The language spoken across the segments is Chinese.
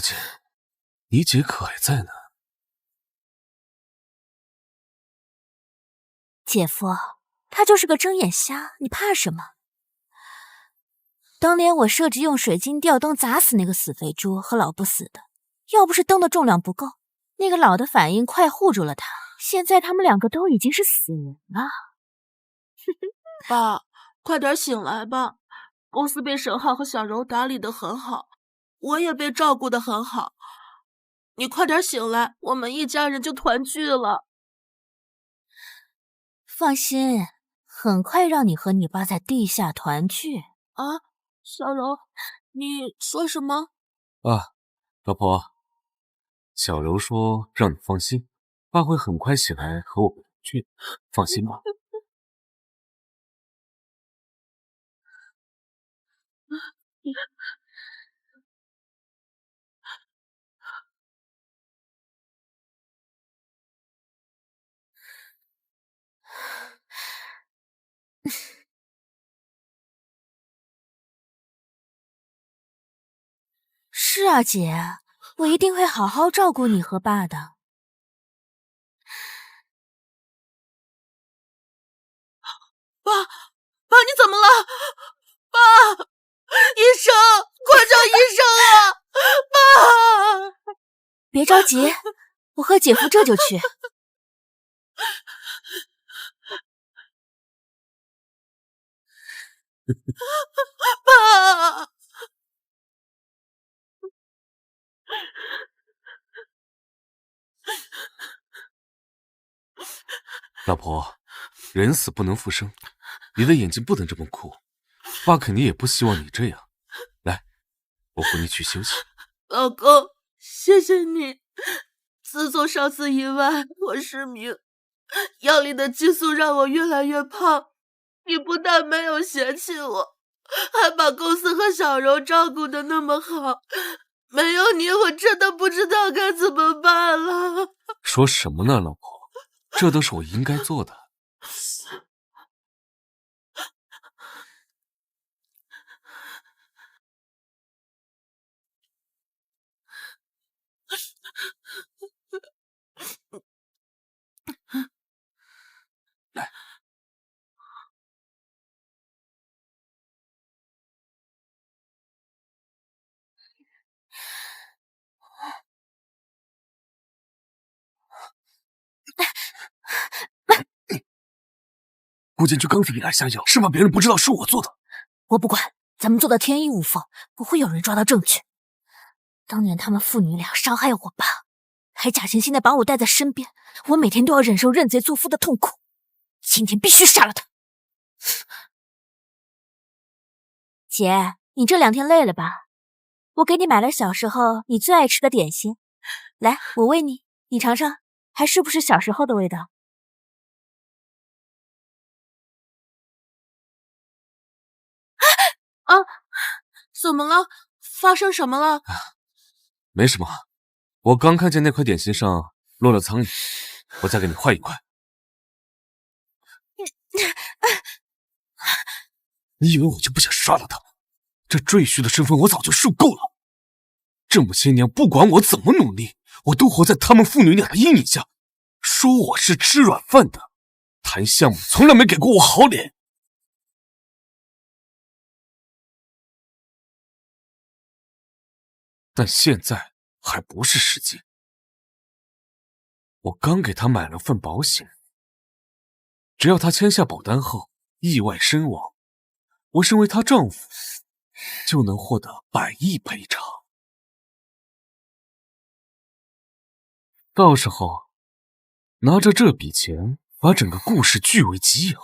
姐，你姐可还在呢？姐夫，他就是个睁眼瞎，你怕什么？当年我设计用水晶吊灯砸死那个死肥猪和老不死的，要不是灯的重量不够，那个老的反应快护住了他，现在他们两个都已经是死人了。爸，快点醒来吧！公司被沈浩和小柔打理得很好，我也被照顾得很好。你快点醒来，我们一家人就团聚了。放心，很快让你和你爸在地下团聚。啊，小柔，你说什么？啊，老婆，小柔说让你放心，爸会很快醒来和我们团聚，放心吧。是啊，姐，我一定会好好照顾你和爸的。爸，你怎么了？爸，医生，快叫医生啊！爸，别着急，我和姐夫这就去。爸，老婆，人死不能复生，你的眼睛不能这么哭，爸肯定也不希望你这样。来，我扶你去休息。老公，谢谢你。自从上次意外，我失明，药里的激素让我越来越胖。你不但没有嫌弃我，还把公司和小柔照顾得那么好。没有你，我真的不知道该怎么办了。说什么呢，老婆？这都是我应该做的。来，顾建军刚给你来下药，生怕别人不知道是我做的。我不管，咱们做到天衣无缝，不会有人抓到证据。当年他们父女俩伤害我爸，还假惺惺的把我带在身边，我每天都要忍受认贼作父的痛苦。今天必须杀了他！姐，你这2天累了吧？我给你买了小时候你最爱吃的点心，来，我喂你，你尝尝，还是不是小时候的味道？啊，怎么了？发生什么了？没什么，我刚看见那块点心上落了苍蝇，我再给你换一块。你以为我就不想杀了他吗？这赘婿的身份我早就受够了。这么些年，不管我怎么努力，我都活在他们父女俩的阴影下，说我是吃软饭的，谈项目从来没给过我好脸。但现在还不是时机。我刚给他买了份保险，只要他签下保单后意外身亡，我身为她丈夫就能获得100亿赔偿。到时候拿着这笔钱把整个故事据为己有，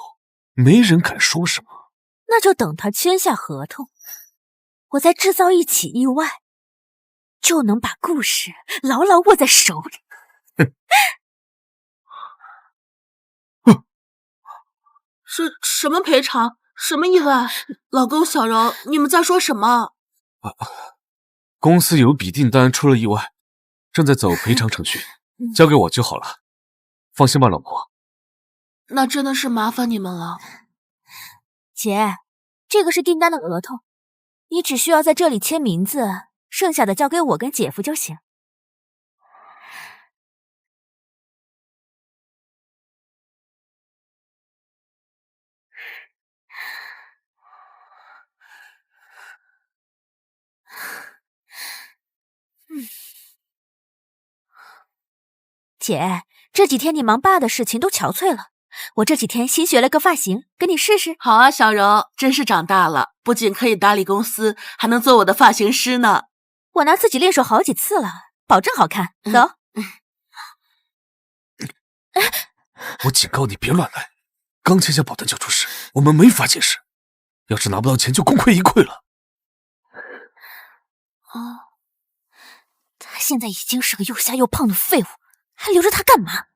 没人敢说什么。那就等他签下合同，我再制造一起意外，就能把故事牢牢握在手里。是什么赔偿？什么意外？老公，小柔，你们在说什么？公司有笔订单出了意外，正在走赔偿程序，交给我就好了。放心吧，老婆。那真的是麻烦你们了。姐，这个是订单的合同，你只需要在这里签名字剩下的交给我跟姐夫就行。姐，这几天你忙爸的事情都憔悴了，我这几天新学了个发型，跟你试试。好啊，小柔，真是长大了，不仅可以打理公司，还能做我的发型师呢。我拿自己练手好几次了，保证好看。走。我警告你别乱来，刚签下保单就出事，我们没法解释。要是拿不到钱，就功亏一篑了。他现在已经是个又瞎又胖的废物，还留着他干嘛？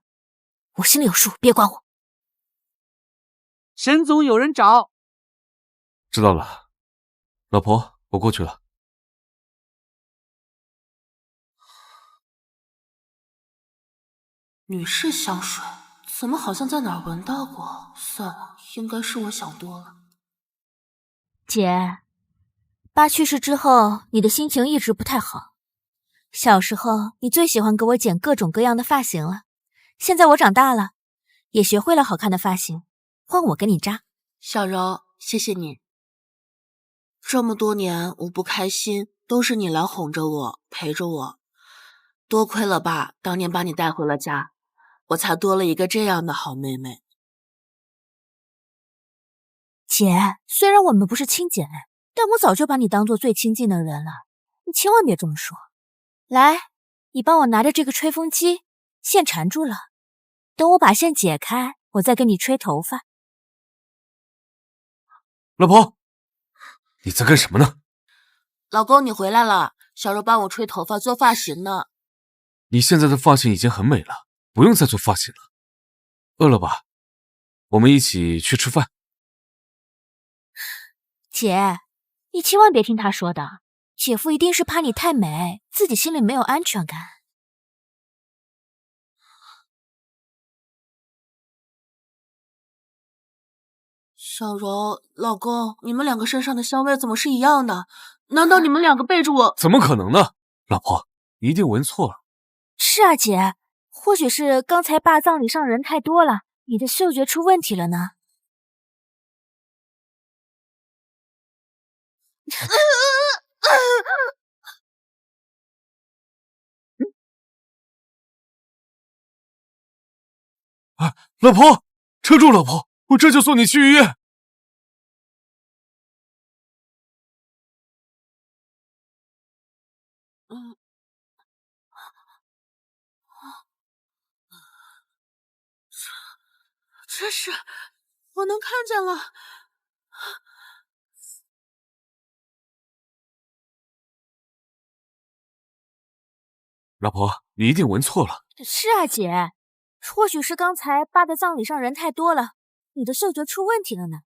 我心里有数，别管我。沈总有人找。知道了，老婆，我过去了。女士香水，怎么好像在哪儿闻到过？算了，应该是我想多了。姐，爸去世之后，你的心情一直不太好。小时候，你最喜欢给我剪各种各样的发型了。现在我长大了，也学会了好看的发型，换我给你扎。小柔，谢谢你。这么多年我不开心，都是你来哄着我，陪着我。多亏了爸当年把你带回了家，我才多了一个这样的好妹妹。姐，虽然我们不是亲姐妹，但我早就把你当做最亲近的人了，你千万别这么说。来，你帮我拿着这个吹风机，线缠住了，等我把线解开，我再给你吹头发。老婆，你在干什么呢？老公，你回来了，小柔帮我吹头发做发型呢。你现在的发型已经很美了，不用再做发型了。饿了吧？我们一起去吃饭。姐，你千万别听他说的，姐夫一定是怕你太美，自己心里没有安全感。小柔，老公，你们两个身上的香味怎么是一样的？难道你们两个背着我？怎么可能呢？老婆，你一定闻错了。是啊，姐，或许是刚才爸葬礼上人太多了，你的嗅觉出问题了呢。啊，老婆，撑住，老婆，我这就送你去医院。这是我能看见了。老婆，你一定闻错了。是啊，姐，或许是刚才爸的葬礼上人太多了，你的嗅觉出问题了呢。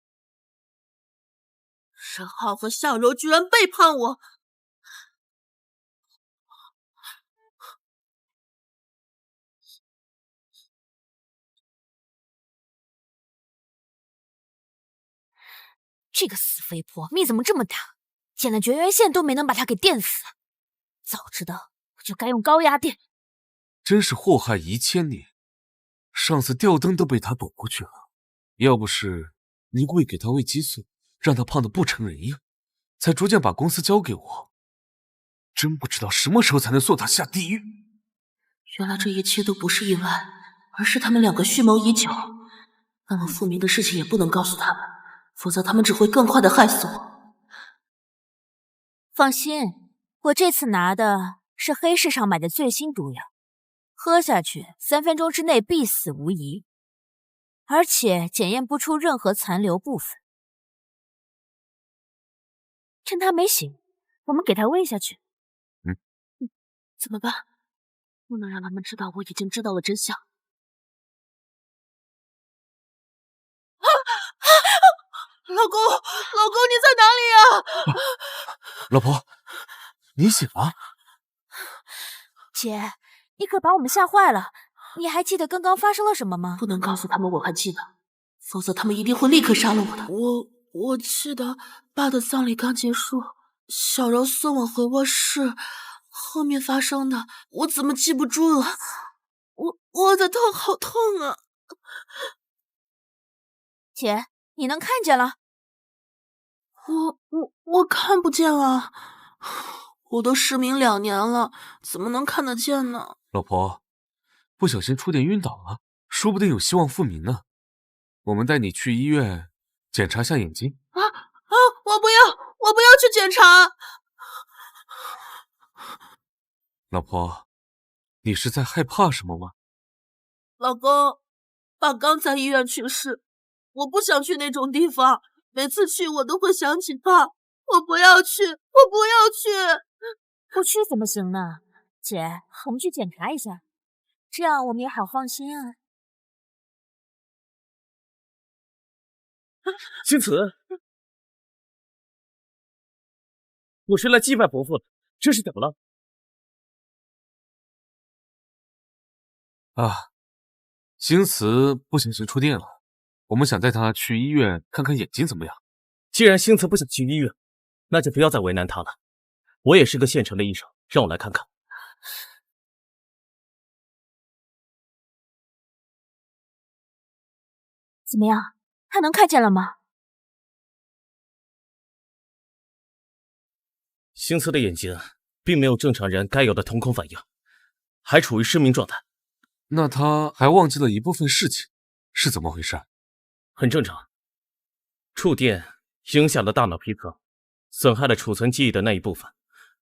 沈浩和向柔居然背叛我！这个死肥婆命怎么这么大，剪了绝缘线都没能把她给电死。早知道我就该用高压电。真是祸害遗千年，上次吊灯都被他躲过去了。要不是你故意给他喂激素，让他胖得不成人样，才逐渐把公司交给我，真不知道什么时候才能送他下地狱。原来这一切都不是意外，而是他们两个蓄谋已久。那么复明的事情也不能告诉他们，否则他们只会更快的害死我。放心，我这次拿的是黑市上买的最新毒药，喝下去3分钟之内必死无疑，而且检验不出任何残留部分。趁他没醒，我们给他喂下去。怎么办？不能让他们知道我已经知道了真相。老公，老公，你在哪里呀？老婆，你醒了？姐，你可把我们吓坏了。你还记得刚刚发生了什么吗？不能告诉他们我还记得，否则他们一定会立刻杀了我的。我记得爸的葬礼刚结束，小柔送我回卧室，后面发生的我怎么记不住了？我的头好痛啊！姐，你能看见了？我看不见啊！我都失明2年了，怎么能看得见呢？老婆，不小心触电晕倒了，说不定有希望复明呢。我们带你去医院检查下眼睛。我不要去检查！老婆，你是在害怕什么吗？老公，爸刚在医院去世，我不想去那种地方，每次去我都会想起爸，我不要去，我不要去！不去怎么行呢？姐，我们去检查一下，这样我们也好放心啊。星慈，我是来祭拜伯父的，这是怎么了？星慈不小心触电了，我们想带他去医院看看眼睛怎么样。既然星慈不想去医院，那就不要再为难他了。我也是个现成的医生，让我来看看。怎么样？他能看见了吗？星慈的眼睛并没有正常人该有的瞳孔反应，还处于失明状态。那他还忘记了一部分事情，是怎么回事？很正常，触电影响了大脑皮层，损害了储存记忆的那一部分。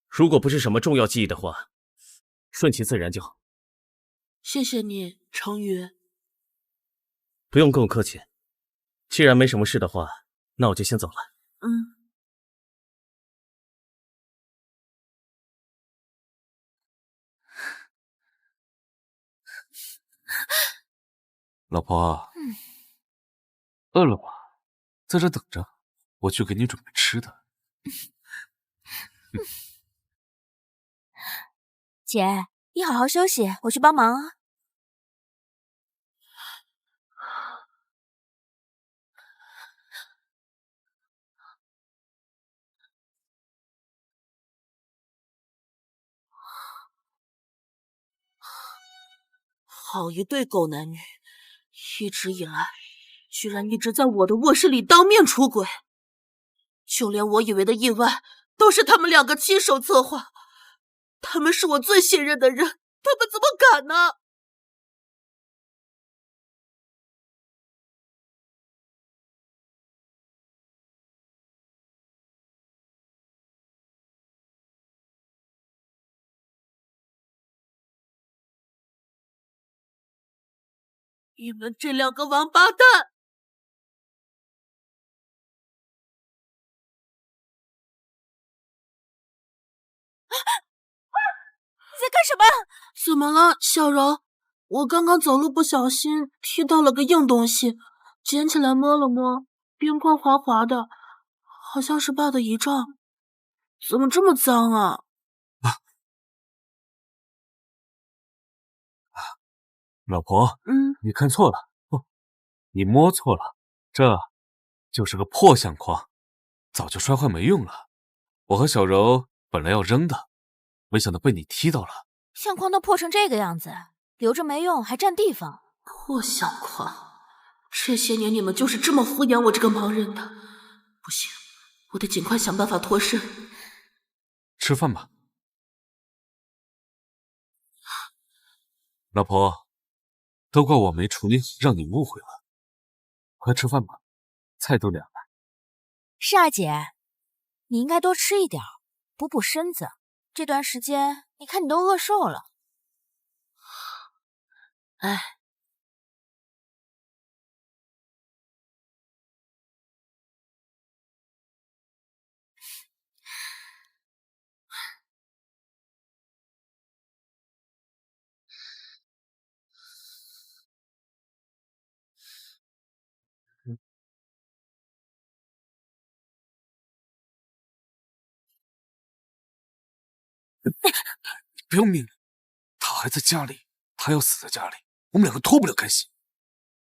如果不是什么重要记忆的话，顺其自然就好。谢谢你，程宇。不用跟我客气，既然没什么事的话，那我就先走了。老婆，饿了吧？在这等着，我去给你准备吃的。姐，你好好休息，我去帮忙啊。好一对狗男女，一直以来，居然一直在我的卧室里当面出轨，就连我以为的意外，都是他们2个亲手策划。他们是我最信任的人，他们怎么敢呢？你们这2个王八蛋！你在干什么？怎么了，小柔？我刚刚走路不小心踢到了个硬东西，捡起来摸了摸，边框滑滑的，好像是爸的遗照。怎么这么脏啊？老婆，你看错了，不，你摸错了，这就是个破相框，早就摔坏没用了。我和小柔本来要扔的，没想到被你踢到了。相框都破成这个样子，留着没用还占地方。破相框，这些年你们就是这么敷衍我这个盲人的。不行，我得尽快想办法脱身。吃饭吧，老婆，都怪我没处理好，让你误会了。快吃饭吧，菜都凉了。是啊，姐，你应该多吃一点，补补身子。这段时间，你看你都饿瘦了。哎，不要命了，他还在家里，他要死在家里，我们2个脱不了干系。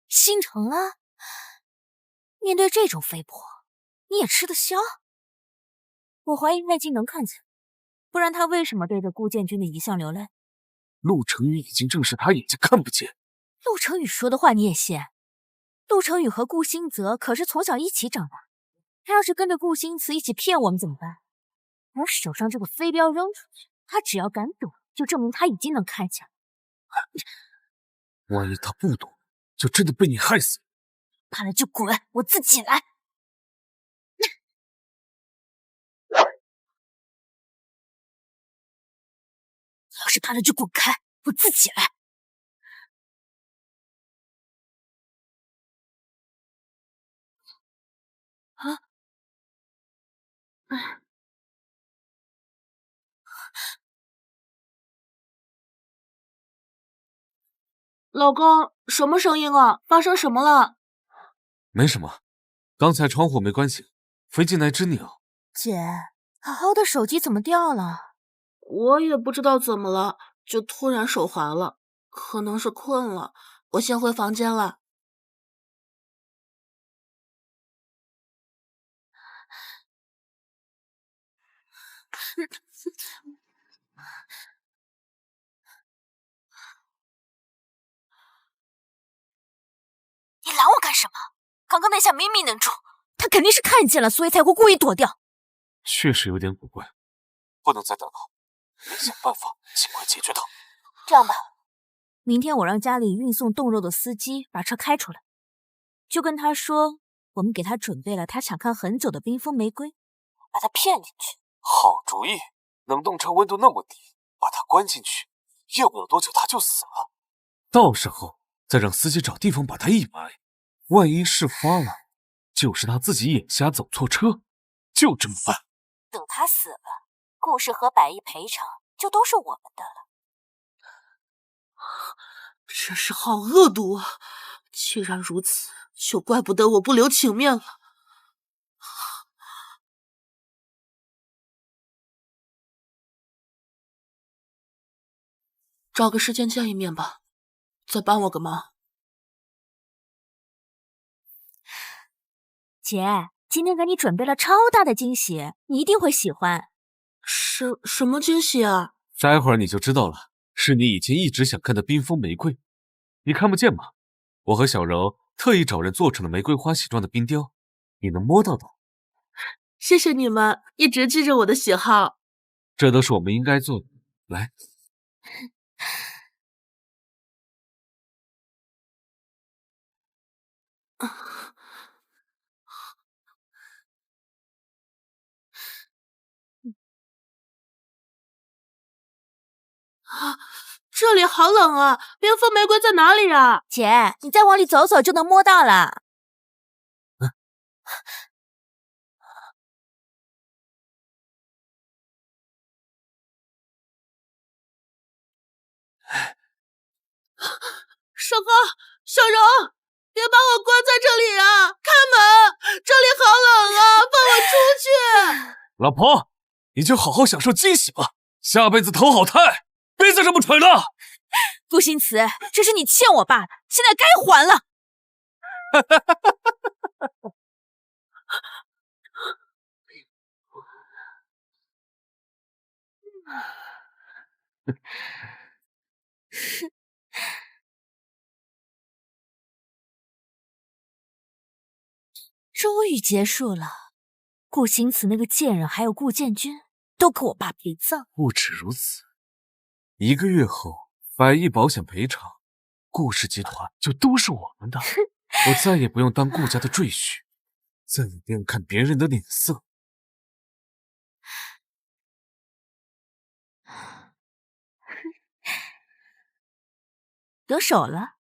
心诚了？面对这种肥婆，你也吃得消？我怀疑外镜能看见，不然他为什么对着顾建军的遗像流泪？陆成宇已经证实他眼睛看不见。陆成宇说的话你也信？陆成宇和顾星泽可是从小一起长大，他要是跟着顾星慈一起骗我们怎么办？我手上这个飞镖扔出去，他只要敢躲，就证明他已经能看见了。万一他不躲，就真的被你害死。怕了就滚，我自己来。要是怕了就滚开，我自己来。啊！老公，什么声音啊？发生什么了？没什么，刚才窗户没关紧，飞进来只鸟。姐，好好的手机怎么掉了？我也不知道怎么了，就突然手滑了，可能是困了。我先回房间了。你拦我干什么？刚刚那下明明能中，他肯定是看见了，所以才会故意躲掉。确实有点古怪，不能再等了，得想办法尽快解决它。这样吧，明天我让家里运送冻肉的司机把车开出来，就跟他说我们给他准备了他想看很久的冰封玫瑰，把他骗进去。好主意，冷冻车温度那么低，把它关进去，用不了多久它就死了。到时候再让司机找地方把它一埋，万一事发了，就是他自己眼瞎走错车，就这么办。等他死了，顾氏和百亿赔偿就都是我们的了。真是好恶毒啊！既然如此，就怪不得我不留情面了。找个时间见一面吧，再帮我个忙。姐，今天给你准备了超大的惊喜，你一定会喜欢。什么惊喜啊？待会儿你就知道了，是你以前一直想看的冰封玫瑰。你看不见吗？我和小柔特意找人做成了玫瑰花形状的冰雕，你能摸到的。谢谢你们一直记着我的喜好，这都是我们应该做的。来，这里好冷啊！冰封玫瑰在哪里啊？姐，你再往里走走就能摸到了。少哥，小柔，别把我关在这里啊！开门，这里好冷啊，放我出去！老婆，你就好好享受惊喜吧，下辈子投好胎，别再这么蠢了。顾新慈，这是你欠我爸的，现在该还了。终于结束了，顾新慈那个贱人还有顾建军都给我爸陪葬。不止如此，1个月后，100亿保险赔偿，顾氏集团就都是我们的，我再也不用当顾家的赘婿，再也不用看别人的脸色。得手了。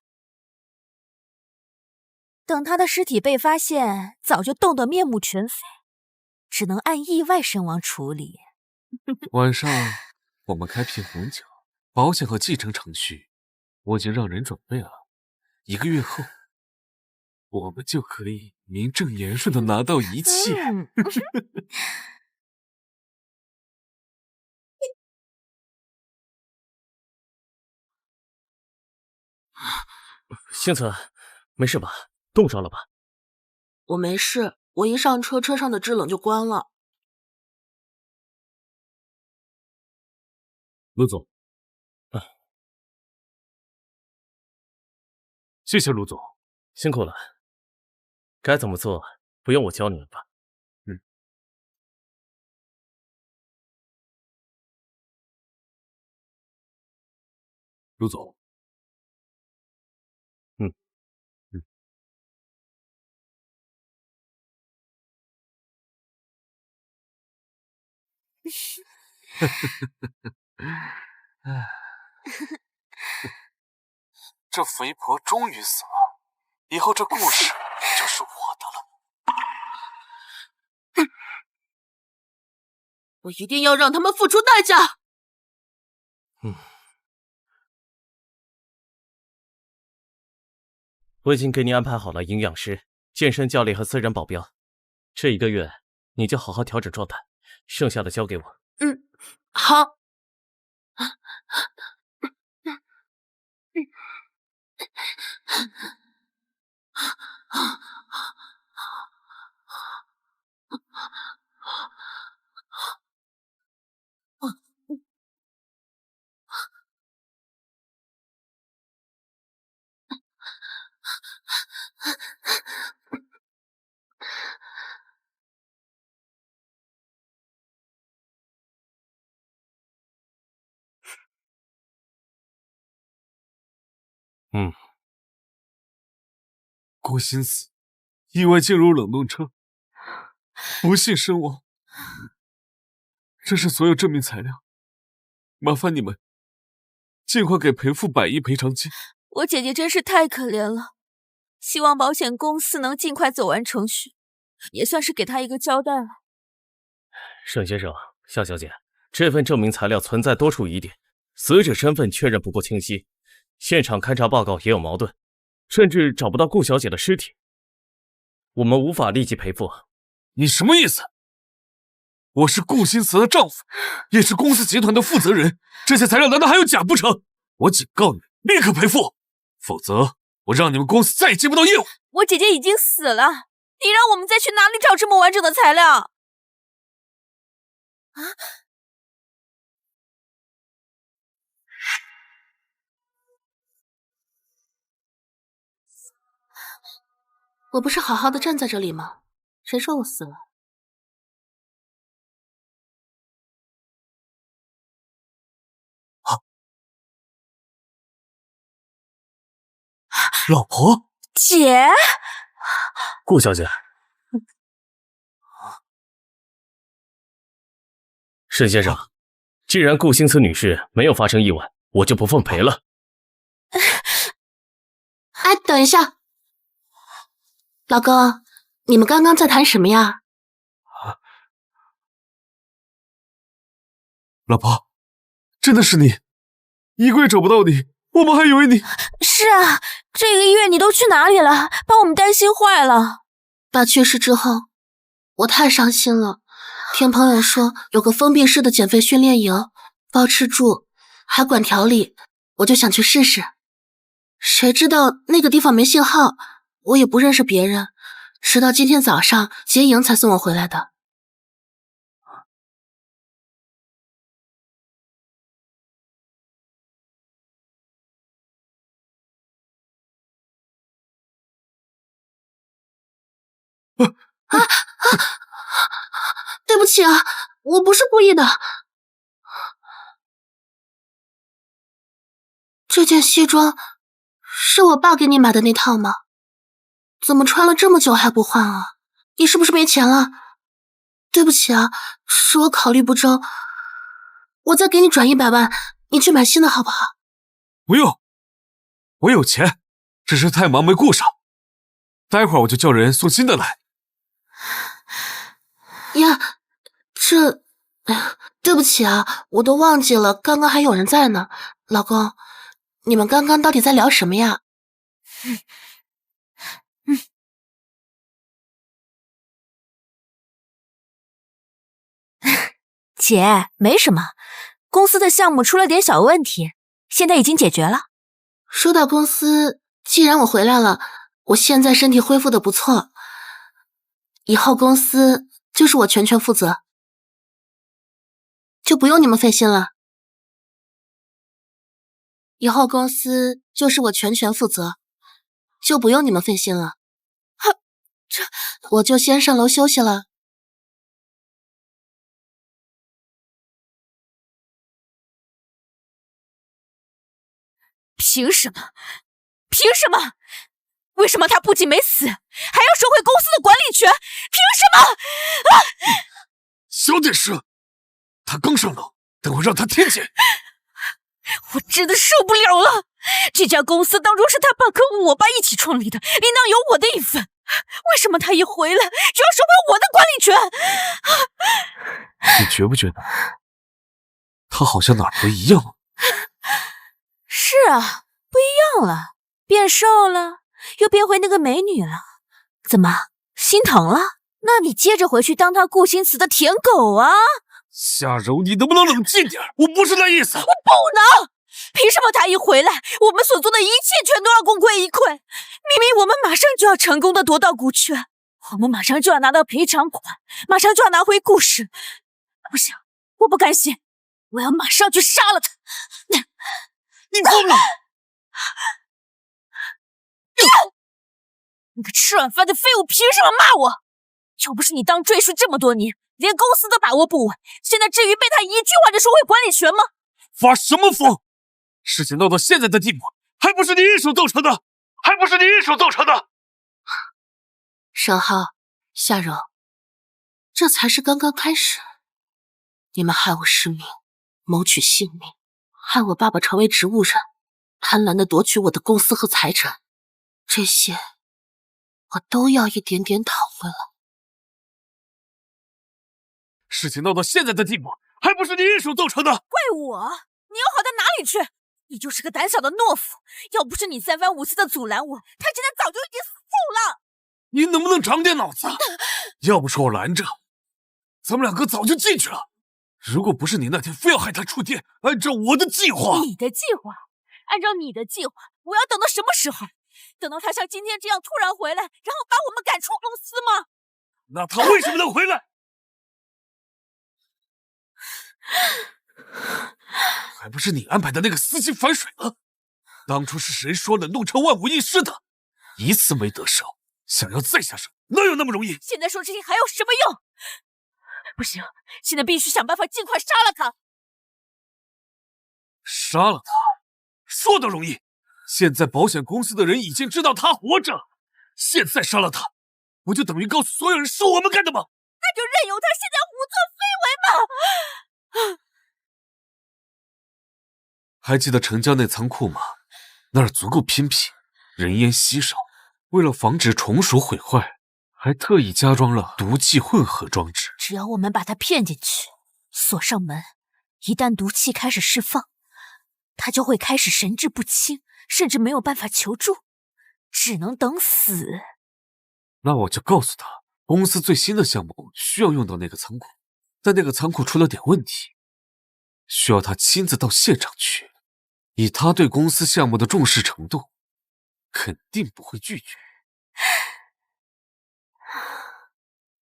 等他的尸体被发现，早就冻得面目全非，只能按意外身亡处理。晚上我们开瓶红酒，保险和继承程序我已经让人准备了。1个月后，我们就可以名正言顺的拿到一切。星子，没事吧？冻着了吧？我没事，我一上车，车上的制冷就关了。卢总。谢谢卢总，辛苦了。该怎么做，不用我教你们吧？卢总。这肥婆终于死了，以后这故事就是我的了。我一定要让他们付出代价。我已经给你安排好了营养师、健身教练和私人保镖，这1个月你就好好调整状态，剩下的交给我。好。顾心死，意外进入冷冻车，不幸身亡。这是所有证明材料，麻烦你们尽快给赔付100亿赔偿金。我姐姐真是太可怜了，希望保险公司能尽快走完程序，也算是给她一个交代了。沈先生、夏小姐，这份证明材料存在多处疑点，死者身份确认不够清晰，现场勘查报告也有矛盾，甚至找不到顾小姐的尸体，我们无法立即赔付。你什么意思？我是顾心慈的丈夫，也是公司集团的负责人，这些材料难道还有假不成？我警告你，立刻赔付，否则我让你们公司再也接不到业务。我姐姐已经死了，你让我们再去哪里找这么完整的材料？我不是好好的站在这里吗？谁说我死了？老婆，姐，顾小姐，沈先生，既然顾心慈女士没有发生意外，我就不奉陪了。哎，等一下，老公，你们刚刚在谈什么呀？老婆，真的是你，衣柜找不到你，我们还以为你……是啊，这个月你都去哪里了？把我们担心坏了。爸去世之后，我太伤心了。听朋友说有个封闭式的减肥训练营，包吃住，还管调理，我就想去试试。谁知道那个地方没信号，我也不认识别人，直到今天早上结营才送我回来的。对不起啊，我不是故意的。这件西装是我爸给你买的那套吗？怎么穿了这么久还不换啊？你是不是没钱了？对不起啊，是我考虑不周，我再给你转100万，你去买新的好不好？不用，我有钱，只是太忙没顾上。待会儿我就叫人送新的来。呀，对不起啊，我都忘记了，刚刚还有人在呢。老公，你们刚刚到底在聊什么呀？姐，没什么，公司的项目出了点小问题，现在已经解决了。说到公司，既然我回来了，我现在身体恢复的不错，以后公司就是我全权负责，就不用你们费心了。以后公司就是我全权负责，就不用你们费心了。我就先上楼休息了。凭什么？凭什么？为什么他不仅没死，还要收回公司的管理权？凭什么？小点声！他刚上楼，等会让他听见。我真的受不了了！这家公司当初是他爸跟我爸一起创立的，应当有我的一份。为什么他一回来就要收回我的管理权？你觉不觉得他好像哪儿不一样？是啊，不一样了，变瘦了，又变回那个美女了。怎么，心疼了？那你接着回去当他顾心慈的舔狗啊！夏柔，你能不能冷静点？我不是那意思。我不能！凭什么他一回来，我们所做的一切全都要功亏一篑？明明我们马上就要成功的夺到股权，我们马上就要拿到赔偿款，马上就要拿回故事。不行，我不甘心，我要马上去杀了他！你疯了！你个吃软饭的废物，凭什么骂我？要不是你当赘婿这么多年，连公司都把握不稳，现在至于被他一句话就收回管理权吗？发什么疯？事情闹到现在的地步，还不是你一手造成的？沈浩、夏柔，这才是刚刚开始。你们害我失明，谋取性命，害我爸爸成为植物人，贪婪地夺取我的公司和财产，这些我都要一点点讨回来。事情闹到现在的地步，还不是你一手造成的？怪我？你要好到哪里去？你就是个胆小的懦夫！要不是你三番五次的阻拦我，他现在早就已经死了。你能不能长点脑子？要不是我拦着，咱们两个早就进去了。如果不是你那天非要害他触电，按照我的计划，你的计划？按照你的计划，我要等到什么时候？等到他像今天这样突然回来，然后把我们赶出公司吗？那他为什么能回来？还不是你安排的那个司机反水了？当初是谁说冷冻城万无一失的？一次没得手，想要再下手，哪有那么容易？现在说这些还有什么用？不行，现在必须想办法尽快杀了他。杀了他，说的容易。现在保险公司的人已经知道他活着，现在杀了他，不就等于告诉所有人是我们干的吗？那就任由他现在胡作非为吧。还记得城郊那仓库吗？那儿足够偏僻，人烟稀少。为了防止虫鼠毁坏，还特意加装了毒气混合装置。只要我们把他骗进去，锁上门，一旦毒气开始释放，他就会开始神志不清，甚至没有办法求助，只能等死。那我就告诉他，公司最新的项目需要用到那个仓库，但那个仓库出了点问题，需要他亲自到现场去。以他对公司项目的重视程度，肯定不会拒绝。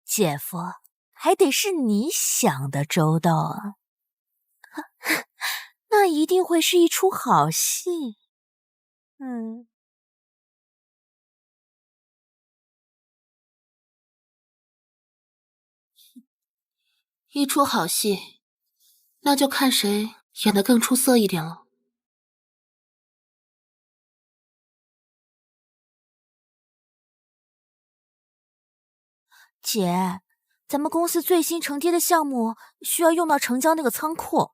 姐夫，还得是你想的周到啊！那一定会是一出好戏。一出好戏，那就看谁演得更出色一点了。姐，咱们公司最新承接的项目需要用到城郊那个仓库，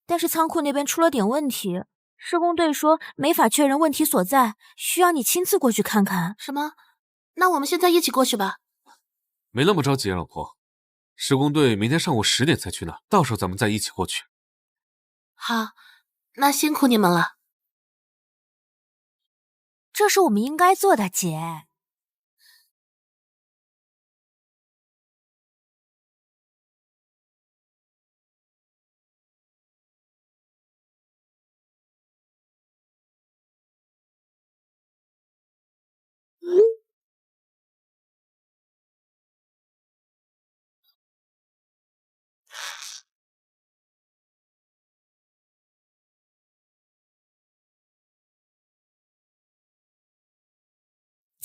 但是仓库那边出了点问题，施工队说没法确认问题所在，需要你亲自过去看看。什么？那我们现在一起过去吧。没那么着急，老婆。施工队明天上午10点才去呢，到时候咱们再一起过去。好，那辛苦你们了。这是我们应该做的，姐。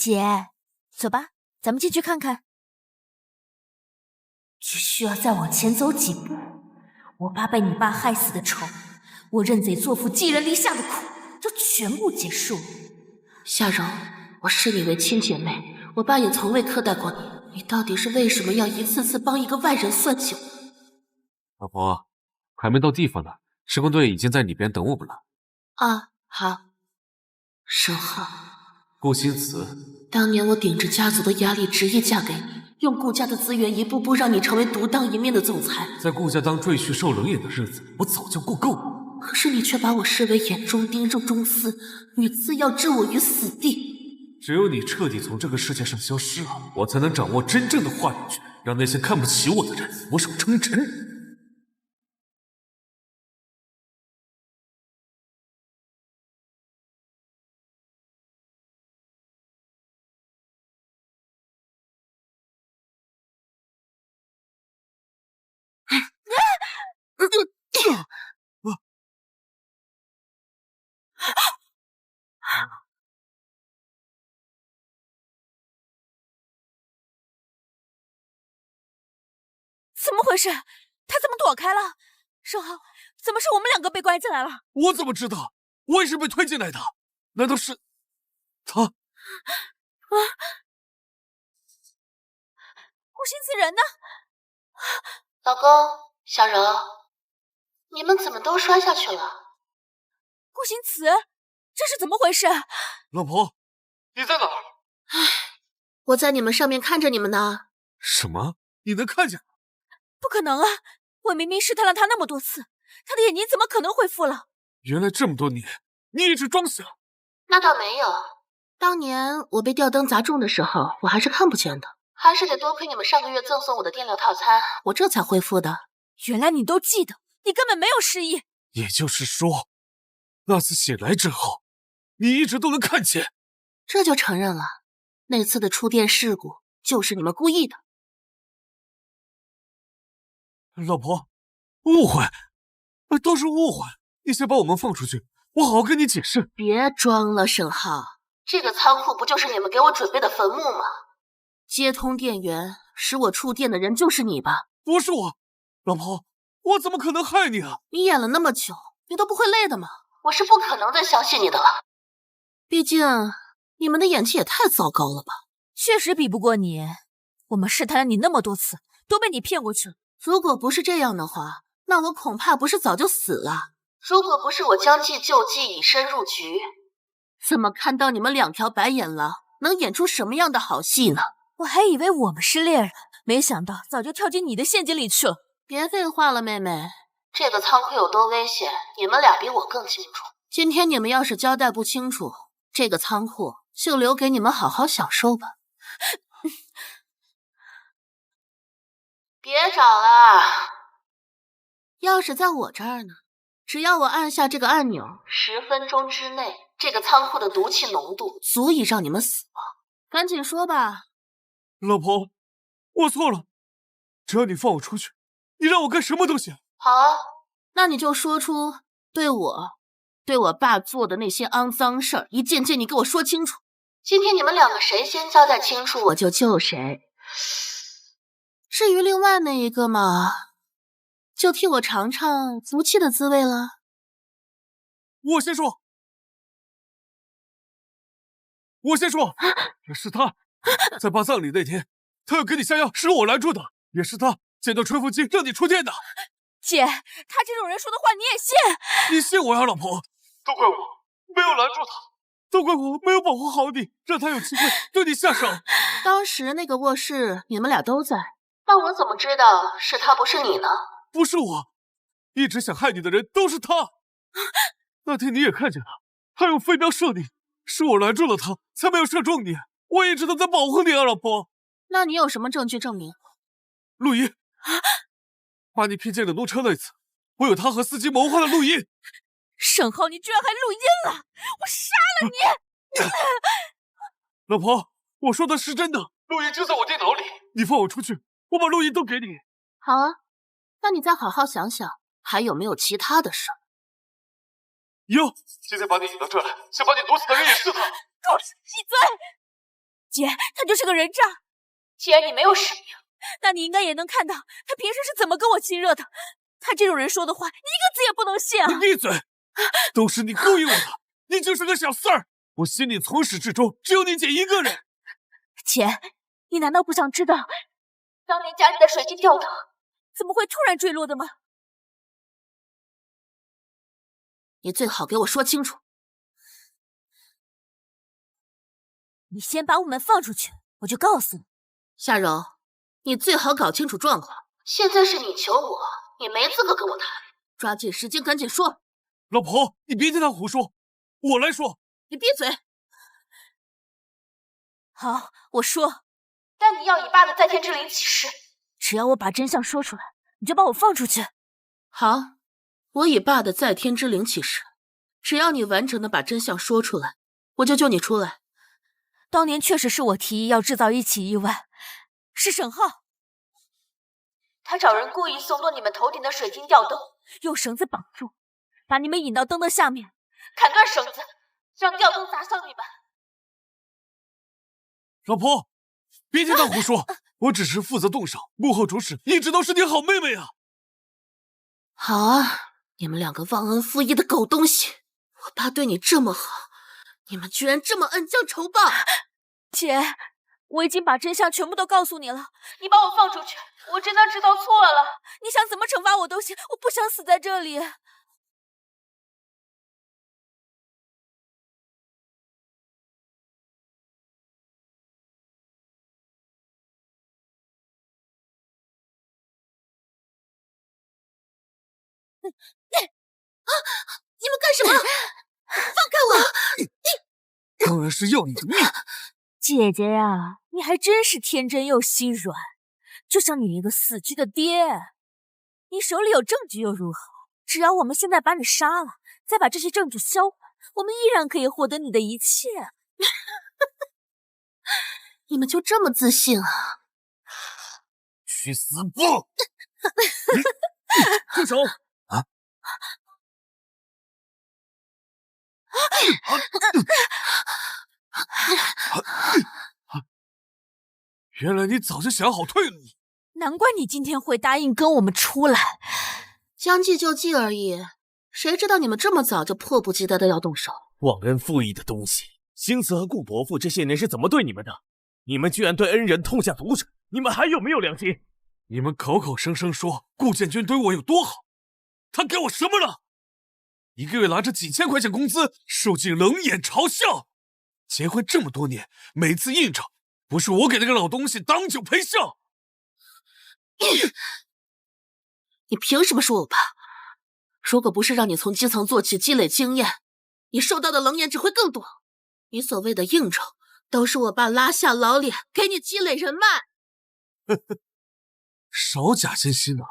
姐，走吧，咱们进去看看。只需要再往前走几步，我爸被你爸害死的仇，我认贼作父寄人篱下的苦，就全部结束了。夏柔，我视你为亲姐妹，我爸也从未苛待过你，你到底是为什么要一次次帮一个外人算计我？老婆，还没到地方呢，施工队已经在里边等我们了。啊，好。沈浩，顾新慈，当年我顶着家族的压力执意嫁给你，用顾家的资源一步步让你成为独当一面的总裁。在顾家当赘婿受冷眼的日子，我早就过够了。可是你却把我视为眼中钉、肉中刺，屡次要置我于死地。只有你彻底从这个世界上消失了，我才能掌握真正的话语权，让那些看不起我的人俯首称臣。怎么回事？他怎么躲开了？盛浩，怎么是我们两个被关进来了？我怎么知道？我也是被推进来的。难道是他？顾心慈人呢？老公，小柔，你们怎么都摔下去了？顾心慈，这是怎么回事？老婆，你在哪儿？我在你们上面看着你们呢。什么？你能看见？不可能啊！我明明试探了他那么多次，他的眼睛怎么可能恢复了？原来这么多年，你一直装瞎。那倒没有，当年我被吊灯砸中的时候，我还是看不见的，还是得多亏你们上个月赠送我的电疗套餐，我这才恢复的。原来你都记得，你根本没有失忆。也就是说，那次醒来之后，你一直都能看见。这就承认了，那次的触电事故就是你们故意的。老婆，误会，都是误会。你先把我们放出去，我好好跟你解释。别装了，沈浩，这个仓库不就是你们给我准备的坟墓吗？接通电源，使我触电的人就是你吧？不是我，老婆，我怎么可能害你啊？你演了那么久，你都不会累的吗？我是不可能再相信你的了。毕竟你们的演技也太糟糕了吧？确实比不过你，我们试探了你那么多次，都被你骗过去了。如果不是这样的话，那我恐怕不是早就死了。如果不是我将计就计，以身入局，怎么看到你们两条白眼狼能演出什么样的好戏呢？我还以为我们是猎人，没想到早就跳进你的陷阱里去了。别废话了，妹妹，这个仓库有多危险，你们俩比我更清楚。今天你们要是交代不清楚，这个仓库就留给你们好好享受吧。别找了，钥匙在我这儿呢。只要我按下这个按钮，10分钟之内，这个仓库的毒气浓度足以让你们死亡。赶紧说吧。老婆，我错了，只要你放我出去，你让我干什么都行。好啊，那你就说出对我爸做的那些肮脏事儿，一件件你给我说清楚。今天你们两个谁先交代清楚，我就救谁。至于另外那一个嘛，就替我尝尝足气的滋味了。我先说，也是他，在办葬礼那天，他要跟你下药，是我拦住的，也是他剪断吹风机让你触电的。姐，他这种人说的话你也信？你信我呀，老婆！都怪我没有拦住他，都怪我没有保护好你，让他有机会对你下手。当时那个卧室你们俩都在，那我怎么知道是他不是你呢？不是我，一直想害你的人都是他。那天你也看见了，他用飞镖射你，是我拦住了他，才没有射中你。我一直都在保护你啊，老婆。那你有什么证据证明？录音，把你骗进冷冻车那次，我有他和司机谋划的录音。沈浩，你居然还录音了！我杀了你！老婆，我说的是真的，录音就在我电脑里。你放我出去，我把录音都给你。好啊，那你再好好想想，还有没有其他的事儿？有，今天把你引到这来，想把你毒死的人也是他。给我闭嘴！姐，他就是个人渣。既然你没有使命，那你应该也能看到他平时是怎么跟我亲热的。他这种人说的话，你一个字也不能信啊！你闭嘴！都是你勾引我的，你就是个小四儿。我心里从始至终只有你姐一个人。姐，你难道不想知道当年家里的水晶吊灯怎么会突然坠落的吗？你最好给我说清楚。你先把我们放出去，我就告诉你。夏柔，你最好搞清楚状况。现在是你求我，你没资格跟我谈。抓紧时间，赶紧说。老婆，你别听他胡说，我来说。你闭嘴。好，我说，但你要以爸的在天之灵起誓，只要我把真相说出来，你就把我放出去。好，我以爸的在天之灵起誓，只要你完整的把真相说出来，我就救你出来。当年确实是我提议要制造一起意外，是沈浩，他找人故意送落你们头顶的水晶吊灯，用绳子绑住，把你们引到灯的下面，砍断绳子，让吊灯砸向你们。老婆，别听他胡说，我只是负责动手，幕后主使一直都是你好妹妹啊。好啊，你们两个忘恩负义的狗东西！我爸对你这么好，你们居然这么恩将仇报！姐，我已经把真相全部都告诉你了，你把我放出去，我真的知道错了。你想怎么惩罚我都行，我不想死在这里。你们干什么？放开我！当然是要你的命。姐姐呀，你还真是天真又心软，就像你一个死去的爹。你手里有证据又如何？只要我们现在把你杀了，再把这些证据销毁，我们依然可以获得你的一切。你们就这么自信啊？去死吧！住手！啊！原来你早就想好退路。难怪你今天会答应跟我们出来。将计就计而已，谁知道你们这么早就迫不及待的要动手？忘恩负义的东西！星慈和顾伯父这些年是怎么对你们的？你们居然对恩人痛下毒手，你们还有没有良心？你们口口声声说顾建军对我有多好，他给我什么了？一个月拿着几千块钱工资，受尽冷眼嘲笑。结婚这么多年，每次应酬不是我给那个老东西当酒陪笑。你凭什么说我爸？如果不是让你从基层做起积累经验，你受到的冷眼只会更多。你所谓的应酬，都是我爸拉下老脸给你积累人脉。少假惺惺啊！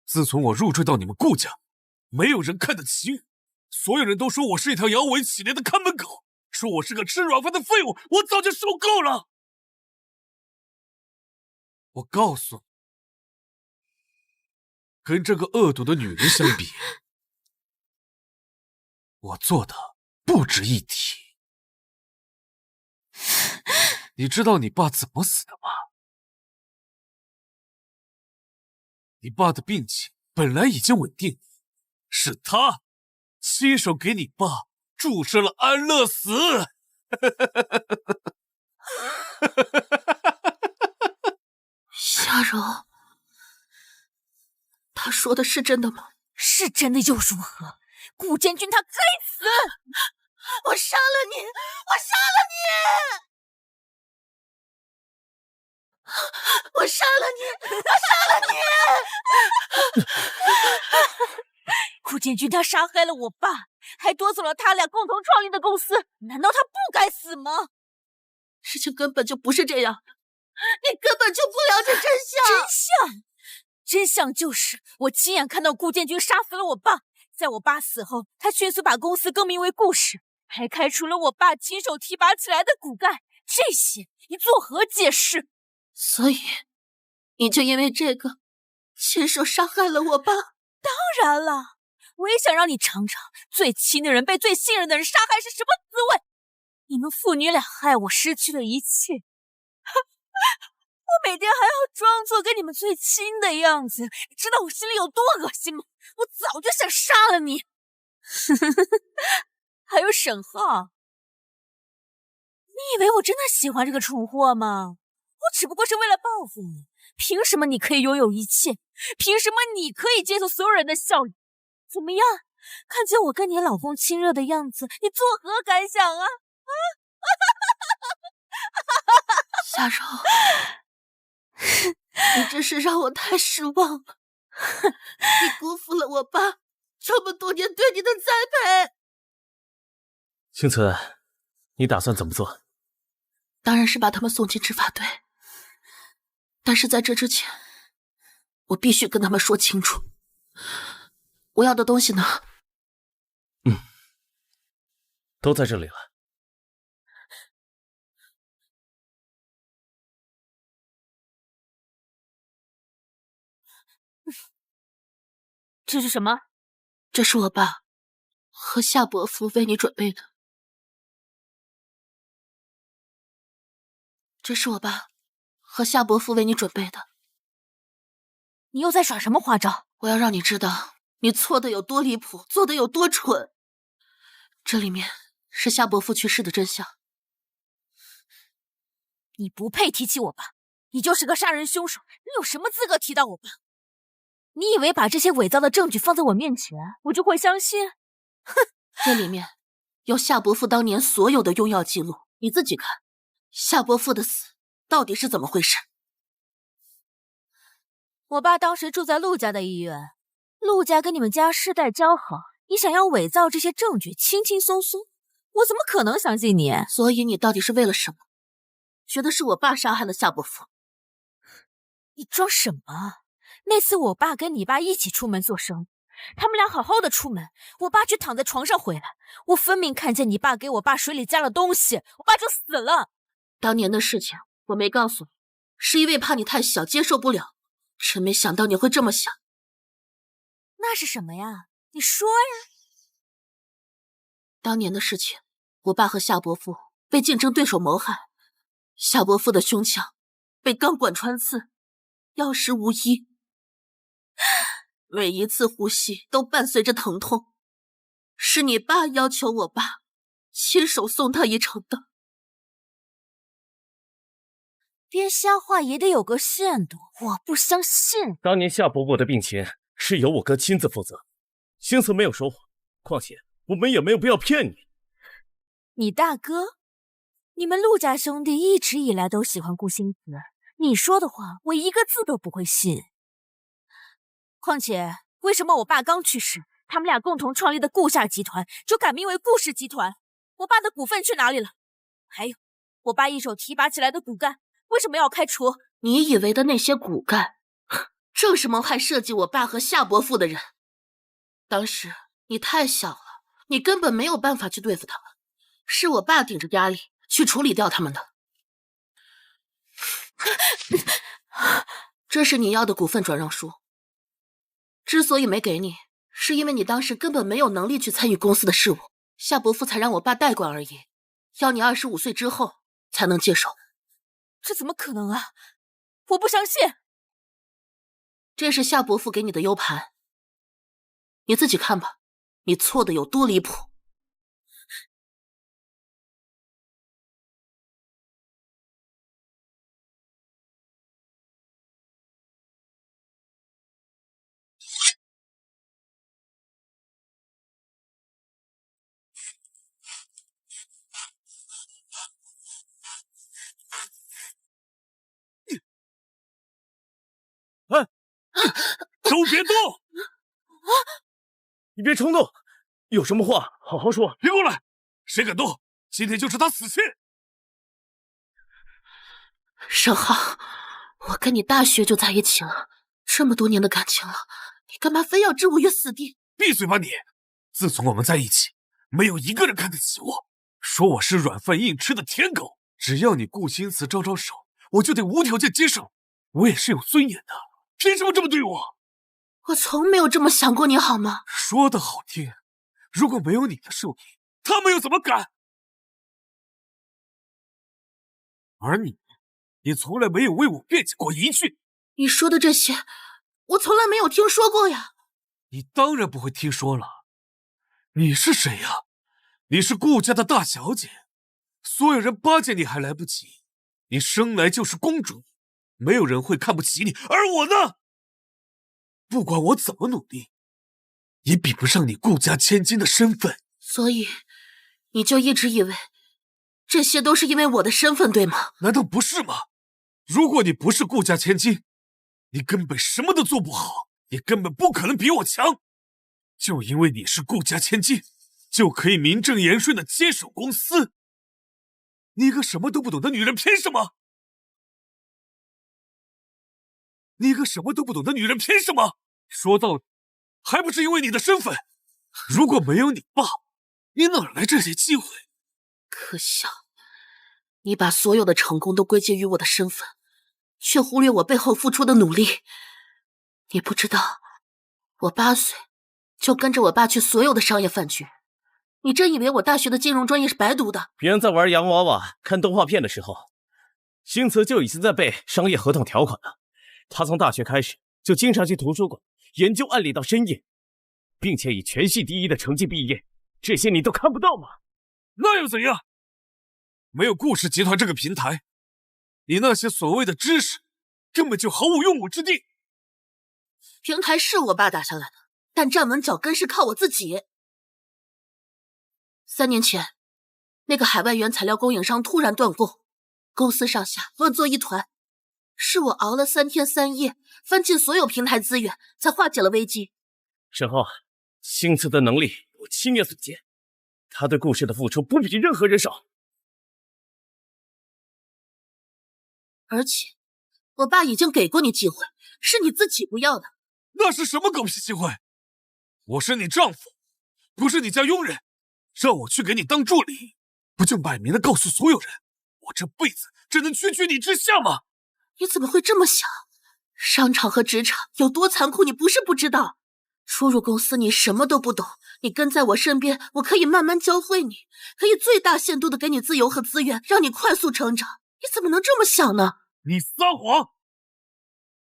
自从我入赘到你们顾家，没有人看得起我，所有人都说我是一条摇尾乞怜的看门狗，说我是个吃软饭的废物，我早就受够了。我告诉你，跟这个恶毒的女人相比，我做的不值一提。你知道你爸怎么死的吗？你爸的病情本来已经稳定，是他亲手给你爸注射了安乐死。夏柔，他说的是真的吗？是真的又如何？顾建军他该死！我杀了你！我杀了你！我杀了你！我杀了你！顾建军他杀害了我爸，还夺走了他俩共同创立的公司，难道他不该死吗？事情根本就不是这样，你根本就不了解真相。真相就是我亲眼看到顾建军杀死了我爸，在我爸死后，他迅速把公司更名为顾氏，还开除了我爸亲手提拔起来的骨干。这些你作何解释？所以，你就因为这个，亲手杀害了我爸？当然了，我也想让你尝尝最亲的人被最信任的人杀害是什么滋味。你们父女俩害我失去了一切，我每天还要装作跟你们最亲的样子，你知道我心里有多恶心吗？我早就想杀了你。还有沈浩，你以为我真的喜欢这个蠢货吗？我只不过是为了报复你。凭什么你可以拥有一切？凭什么你可以接受所有人的笑语？怎么样？看见我跟你老公亲热的样子，你作何感想啊？夏柔，你真是让我太失望了。你辜负了我爸这么多年对你的栽培。青瓷，你打算怎么做？当然是把他们送进执法队。但是在这之前，我必须跟他们说清楚，我要的东西呢？都在这里了。这是什么？这是我爸和夏伯父为你准备的。这是我爸和夏伯父为你准备的。你又在耍什么花招？我要让你知道你错的有多离谱，做的有多蠢。这里面是夏伯父去世的真相。你不配提起我爸，你就是个杀人凶手，你有什么资格提到我爸？你以为把这些伪造的证据放在我面前，我就会相信？哼！这里面有夏伯父当年所有的用药记录，你自己看，夏伯父的死到底是怎么回事？我爸当时住在陆家的医院，陆家跟你们家世代交好，你想要伪造这些证据，轻轻松松，我怎么可能相信你？所以你到底是为了什么？觉得是我爸杀害了夏伯父？你装什么？那次我爸跟你爸一起出门做生意，他们俩好好的出门，我爸却躺在床上回来，我分明看见你爸给我爸水里加了东西，我爸就死了。当年的事情我没告诉你，是因为怕你太小接受不了，真没想到你会这么想。那是什么呀？你说呀。当年的事情，我爸和夏伯父被竞争对手谋害，夏伯父的胸腔被钢管穿刺，药石无医，每一次呼吸都伴随着疼痛，是你爸要求我爸亲手送他一程的。编瞎话也得有个限度，我不相信。当年夏伯伯的病情是由我哥亲自负责，星慈没有说谎，况且我们也没有必要骗你。你大哥？你们陆家兄弟一直以来都喜欢顾星慈，你说的话我一个字都不会信。况且为什么我爸刚去世，他们俩共同创立的顾夏集团就改名为顾氏集团？我爸的股份去哪里了？还有，我爸一手提拔起来的骨干为什么要开除？你以为的那些骨干，正是谋害设计我爸和夏伯父的人。当时你太小了，你根本没有办法去对付他们，是我爸顶着压力去处理掉他们的。这是你要的股份转让书，之所以没给你，是因为你当时根本没有能力去参与公司的事务，夏伯父才让我爸代管而已，要你25岁之后才能接手。这怎么可能啊！我不相信。这是夏伯父给你的 U 盘，你自己看吧，你错的有多离谱。哎，都别动！你别冲动，有什么话好好说。别过来！谁敢动，今天就是他死期。沈浩，我跟你大学就在一起了，这么多年的感情了，你干嘛非要置我于死地？闭嘴吧你！自从我们在一起，没有一个人看得起我，说我是软饭硬吃的舔狗。只要你顾心慈招招手，我就得无条件接受。我也是有尊严的，凭什么这么对我？我从没有这么想过你，好吗？说的好听，如果没有你的授意，他们又怎么敢？而你也从来没有为我辩解过一句。你说的这些，我从来没有听说过呀。你当然不会听说了。你是谁呀？你是顾家的大小姐，所有人巴结你还来不及，你生来就是公主，没有人会看不起你。而我呢，不管我怎么努力，也比不上你顾家千金的身份。所以，你就一直以为这些都是因为我的身份，对吗？难道不是吗？如果你不是顾家千金，你根本什么都做不好，也根本不可能比我强。就因为你是顾家千金，就可以名正言顺地接手公司。你一个什么都不懂的女人，凭什么？你一个什么都不懂的女人，凭什么？说到底，还不是因为你的身份。如果没有你爸，你哪来这些机会？可笑，你把所有的成功都归结于我的身份，却忽略我背后付出的努力。你不知道，我8岁就跟着我爸去所有的商业饭局。你真以为我大学的金融专业是白读的？别人在玩洋娃娃、看动画片的时候，星泽就已经在背商业合同条款了。他从大学开始就经常去图书馆研究案例到深夜，并且以全系第1的成绩毕业。这些你都看不到吗？那又怎样？没有顾氏集团这个平台，你那些所谓的知识根本就毫无用武之地。平台是我爸打下来的，但站稳脚跟是靠我自己。3年前，那个海外原材料供应商突然断供，公司上下乱作一团，是我熬了3天3夜，翻尽所有平台资源，才化解了危机。沈浩，星泽的能力我亲眼所见，他对顾氏的付出不比任何人少。而且，我爸已经给过你机会，是你自己不要的。那是什么狗屁机会？我是你丈夫，不是你家佣人，让我去给你当助理，不就摆明了告诉所有人，我这辈子只能屈居你之下吗？你怎么会这么想？商场和职场有多残酷，你不是不知道。初入公司，你什么都不懂，你跟在我身边，我可以慢慢教会你，可以最大限度的给你自由和资源，让你快速成长。你怎么能这么想呢？你撒谎！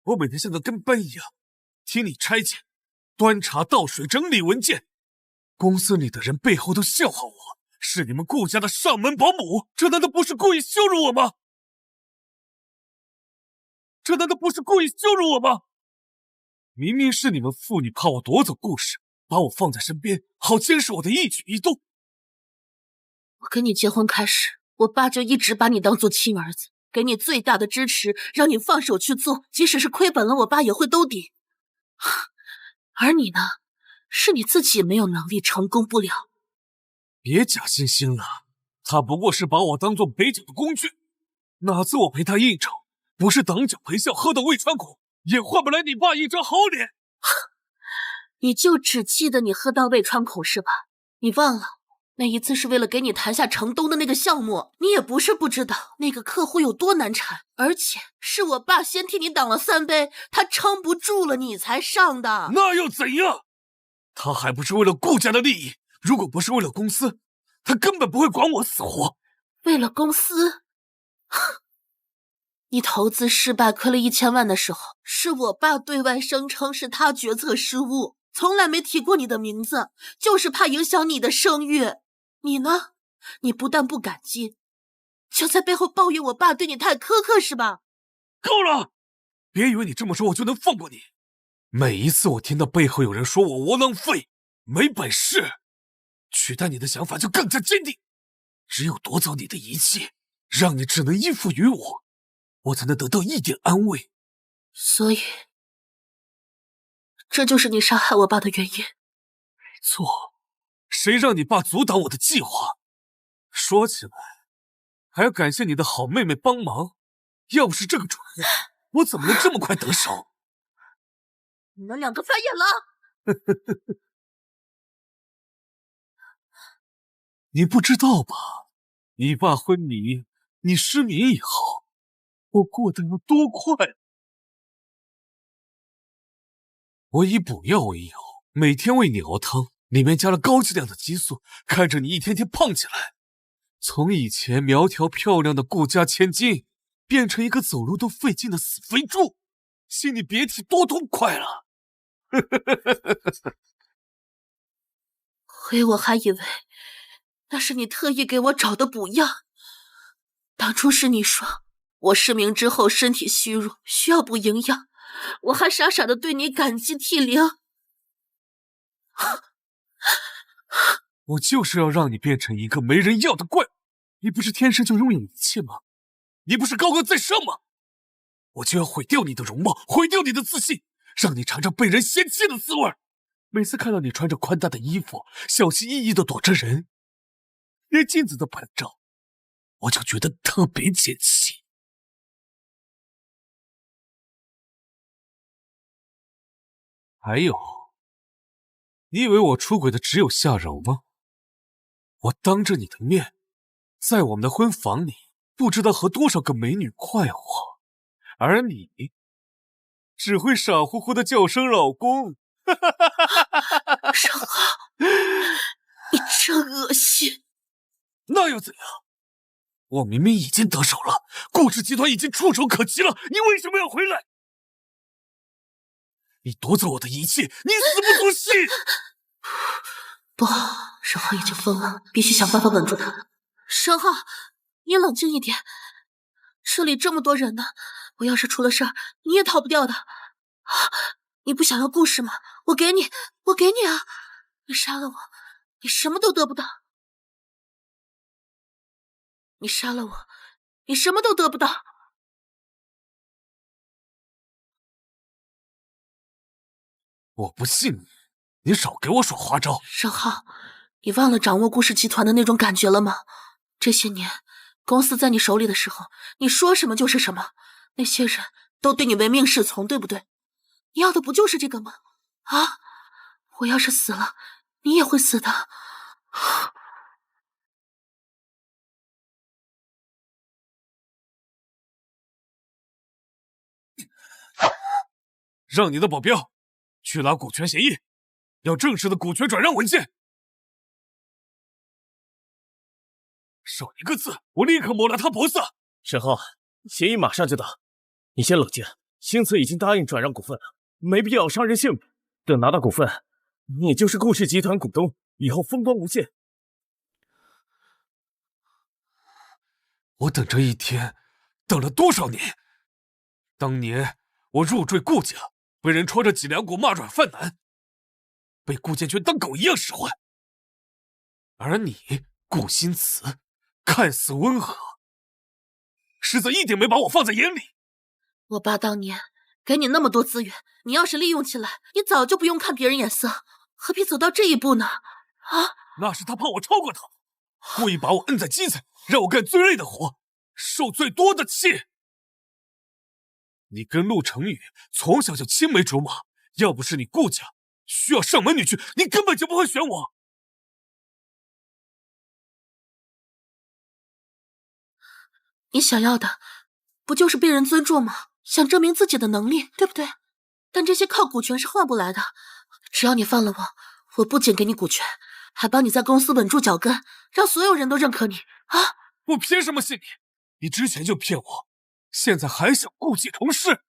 我每天像个跟班一样，听你差遣，端茶倒水，整理文件。公司里的人背后都笑话我，是你们顾家的上门保姆，这难道不是故意羞辱我吗？这难道不是故意羞辱我吗？明明是你们父女怕我夺走顾氏，把我放在身边，好监视我的一举一动。我跟你结婚开始，我爸就一直把你当做亲儿子，给你最大的支持，让你放手去做，即使是亏本了，我爸也会兜底。而你呢，是你自己没有能力，成功不了。别假惺惺了，他不过是把我当做陪酒的工具，哪次我陪他应酬，不是挡酒陪笑，喝到胃穿孔，也换不来你爸一张好脸。你就只记得你喝到胃穿孔是吧？你忘了那一次是为了给你谈下城东的那个项目，你也不是不知道那个客户有多难缠，而且是我爸先替你挡了3杯，他撑不住了你才上的。那又怎样？他还不是为了顾家的利益，如果不是为了公司，他根本不会管我死活。为了公司？你投资失败亏了1000万的时候，是我爸对外声称是他决策失误，从来没提过你的名字，就是怕影响你的声誉。你呢？你不但不感激，就在背后抱怨我爸对你太苛刻是吧？够了！别以为你这么说我就能放过你。每一次我听到背后有人说我窝囊废、没本事，取代你的想法就更加坚定。只有夺走你的一切，让你只能依附于我，我才能得到一点安慰。所以，这就是你杀害我爸的原因。没错，谁让你爸阻挡我的计划？说起来，还要感谢你的好妹妹帮忙，要不是这个主意，我怎么能这么快得手？你们2个翻眼了！你不知道吧？你爸昏迷，你失明以后，我过得有多快？我以补药为由，每天喂你熬汤，里面加了高剂量的激素，看着你一天天胖起来。从以前苗条漂亮的顾家千金，变成一个走路都费劲的死肥猪，心里别提多痛快了。亏我还以为那是你特意给我找的补药。当初是你说我失明之后身体虚弱，需要补营养，我还傻傻的对你感激涕零。我就是要让你变成一个没人要的怪物。你不是天生就拥有一切吗？你不是高高在上吗？我就要毁掉你的容貌，毁掉你的自信，让你尝尝被人嫌弃的滋味。每次看到你穿着宽大的衣服，小心翼翼地躲着人，连镜子都不能照，我就觉得特别解气。还有，你以为我出轨的只有夏柔吗？我当着你的面，在我们的婚房里，不知道和多少个美女快活，而你只会傻乎乎的叫声老公。盛浩，你真恶心！那又怎样？我明明已经得手了，顾氏集团已经触手可及了，你为什么要回来？你夺走我的一切，你死不足惜！不，盛浩已经疯了，必须想办法稳住他。盛浩，你冷静一点，这里这么多人呢，我要是出了事儿，你也逃不掉的。你不想要故事吗？我给你啊！你杀了我，你什么都得不到。你杀了我，你什么都得不到。我不信你，你少给我耍花招。盛浩，你忘了掌握顾氏集团的那种感觉了吗？这些年，公司在你手里的时候，你说什么就是什么，那些人都对你唯命是从，对不对？你要的不就是这个吗？啊！我要是死了，你也会死的。让你的保镖去拿股权协议，要正式的股权转让文件。少一个字，我立刻抹了他脖子。沈浩，协议马上就到，你先冷静。星慈已经答应转让股份了，没必要伤人性命。等拿到股份，你也就是顾氏集团股东，以后风光无限。我等这一天等了多少年？当年我入赘顾家，被人穿着脊梁骨骂软饭男，被顾建军当狗一样使唤。而你，顾新慈，看似温和，实则一点没把我放在眼里。我爸当年给你那么多资源，你要是利用起来，你早就不用看别人眼色，何必走到这一步呢？啊！那是他怕我超过他，故意把我摁在基层，让我干最累的活，受最多的气。你跟陆成宇从小就青梅竹马，要不是你顾家需要上门女婿，你根本就不会选我。你想要的不就是被人尊重吗？想证明自己的能力，对不对？但这些靠股权是换不来的。只要你放了我，我不仅给你股权，还帮你在公司稳住脚跟，让所有人都认可你啊！我凭什么信你？你之前就骗我，现在还想故技重施？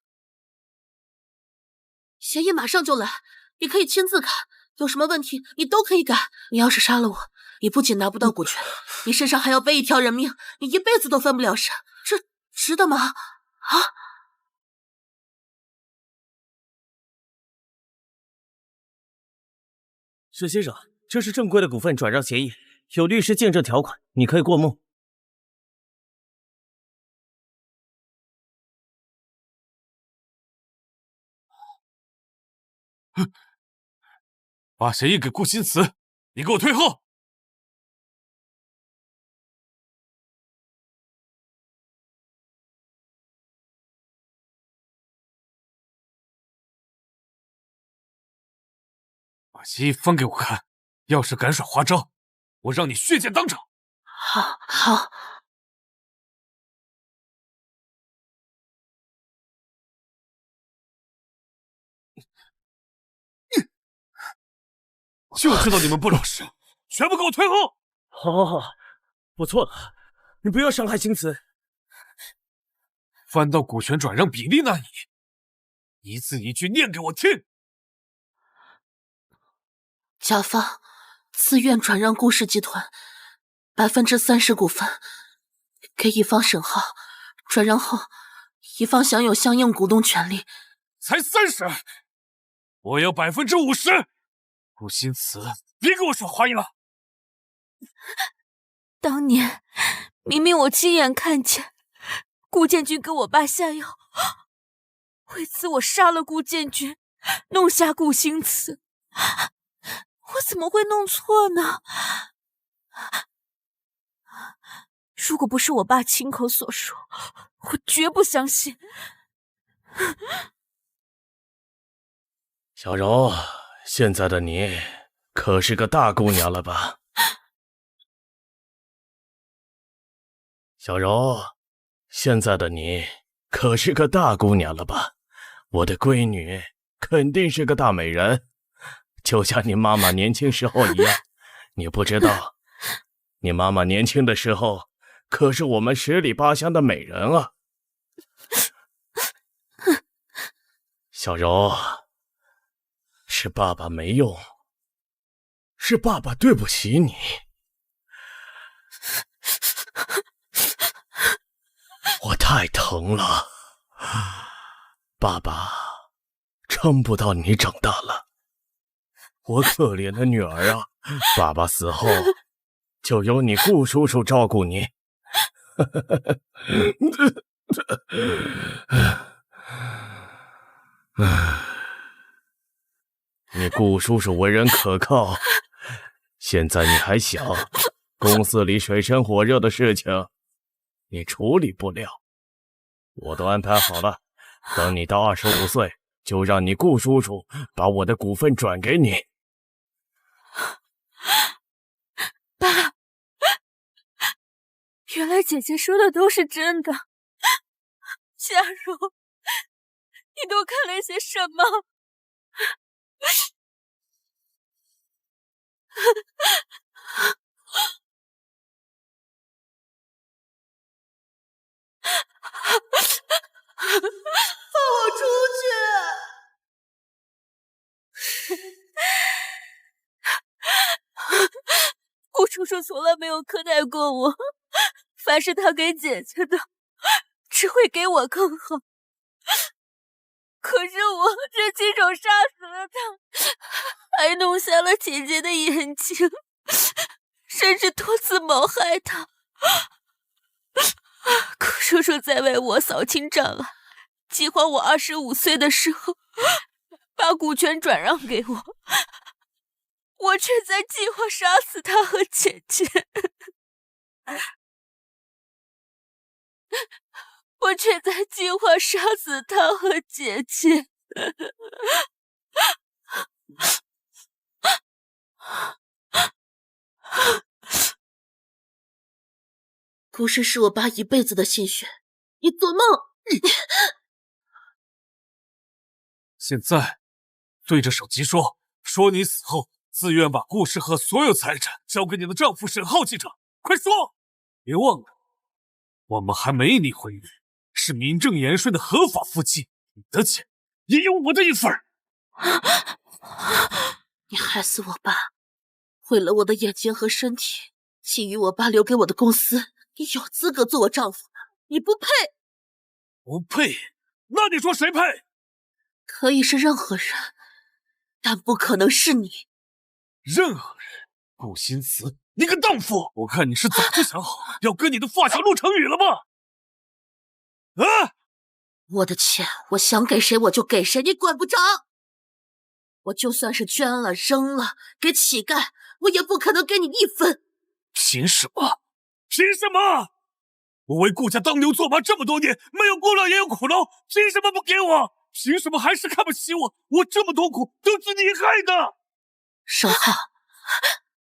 协议马上就来，你可以亲自看，有什么问题你都可以改。你要是杀了我，你不仅拿不到股权，你身上还要背一条人命，你一辈子都翻不了身，这值得吗？啊！沈先生，这是正规的股份转让协议，有律师见证条款，你可以过目。把协议给顾新慈，你给我退后！把协议翻给我看，要是敢耍花招，我让你血溅当场！好。就知道你们不老实，全部给我退后！好，我错了，你不要伤害星慈。翻到股权转让比例那里，一字一句念给我听。甲方自愿转让顾氏集团30%股份给乙方沈浩，转让后，乙方享有相应股东权利。才30，我要50%。顾新慈，别给我耍花样！当年明明我亲眼看见顾建军给我爸下药，为此我杀了顾建军，弄瞎顾新慈。我怎么会弄错呢？如果不是我爸亲口所说，我绝不相信。小柔，现在的你可是个大姑娘了吧？小柔，现在的你可是个大姑娘了吧？我的闺女肯定是个大美人，就像你妈妈年轻时候一样。你不知道，你妈妈年轻的时候可是我们10里8乡的美人啊。小柔，是爸爸没用，是爸爸对不起你。我太疼了，爸爸撑不到你长大了。我可怜的女儿啊，爸爸死后就由你顾叔叔照顾你。你顾叔叔为人可靠，现在你还小，公司里水深火热的事情你处理不了。我都安排好了，等你到25岁，就让你顾叔叔把我的股份转给你。爸，原来姐姐说的都是真的。佳柔，你都看了些什么？放我出去！顾叔叔从来没有苛待过我，凡是他给姐姐的，只会给我更好。可是我这亲手杀死了他，还弄瞎了姐姐的眼睛，甚至多次谋害他。顾叔叔在为我扫清障碍，计划我25岁的时候把股权转让给我，我却在计划杀死他和姐姐。我却在计划杀死他和姐姐。顾氏是我爸一辈子的心血，你做梦！现在对着手机说你死后自愿把顾氏和所有财产交给你的丈夫沈浩继承，快说！别忘了，我们还没离婚呢，是名正言顺的合法夫妻，你的钱也有我的一份。你害死我爸，毁了我的眼睛和身体，觊觎我爸留给我的公司，你有资格做我丈夫吗？你不配！不配？那你说谁配？可以是任何人，但不可能是你。任何人？顾新慈，你个荡妇！我看你是早就想好要跟你的发小陆成宇了吧？啊！我的钱，我想给谁我就给谁，你管不着。我就算是捐了、扔了，给乞丐，我也不可能给你一分。凭什么？凭什么？我为顾家当牛做马这么多年，没有功劳也有苦劳，凭什么不给我？凭什么还是看不起我？我这么多苦都是你害的！沈浩，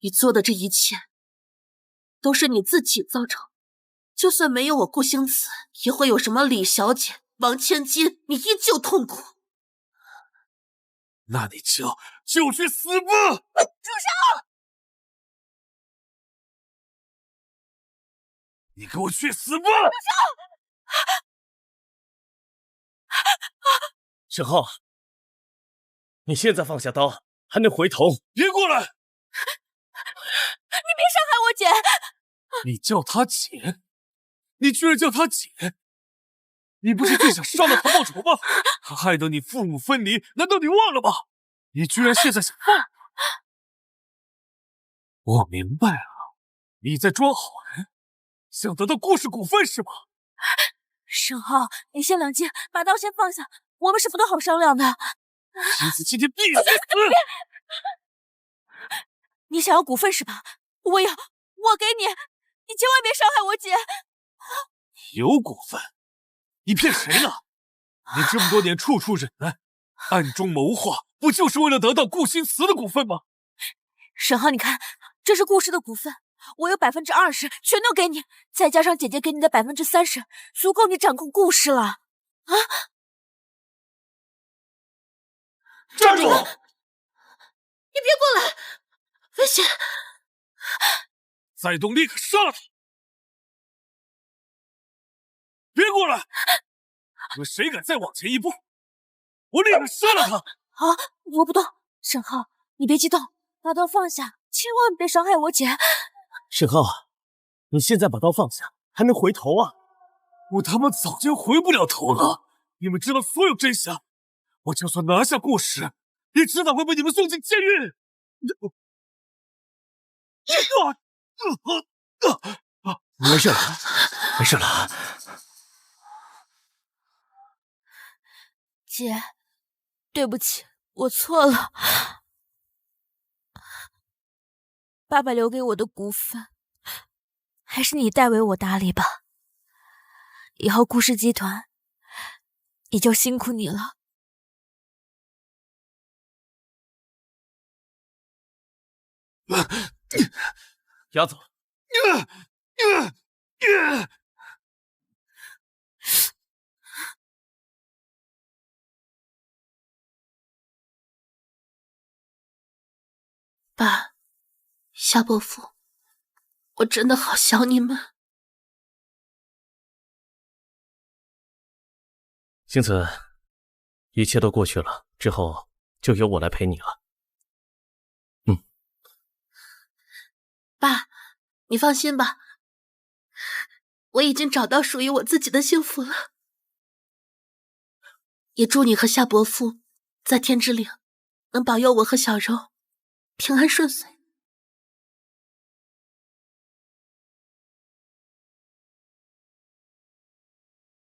你做的这一切都是你自己造成，就算没有我顾星子，也会有什么李小姐、王千金，你依旧痛苦。那你就去死吧！住手！你给我去死吧！沈浩，你现在放下刀，还能回头？别过来！你别伤害我姐！你叫她姐？你居然叫她姐？你不是最想杀了她报仇吗？她害得你父母分离，难道你忘了吗？你居然现在想放她？我明白了，你在装好人，想得到顾氏股份是吗？沈浩，你先冷静，把刀先放下，我们是不都好商量的。妻子今天必须死！你想要股份是吧？我要，我给你，你千万别伤害我姐。有股份？你骗谁呢？你这么多年处处忍耐，暗中谋划，不就是为了得到顾新慈的股份吗？沈浩，你看，这是顾氏的股份，我有20%全都给你，再加上姐姐给你的30%，足够你掌控顾氏了。啊！站住！你别过来，危险！再动，立刻杀了他！别过来！你们谁敢再往前一步，我立刻杀了他！好，我不动。沈浩，你别激动，把刀放下，千万别伤害我姐。沈浩，你现在把刀放下，还能回头啊？我他妈早就回不了头了！你们知道所有真相，我就算拿下顾氏，也迟早会被你们送进监狱！没事了，没事了。姐，对不起，我错了。爸爸留给我的股份，还是你代为我打理吧。以后顾氏集团也就辛苦你了。押走。爸，夏伯父，我真的好想你们。星子，一切都过去了，之后就由我来陪你了。爸，你放心吧，我已经找到属于我自己的幸福了。也祝你和夏伯父在天之岭能保佑我和小柔平安顺遂。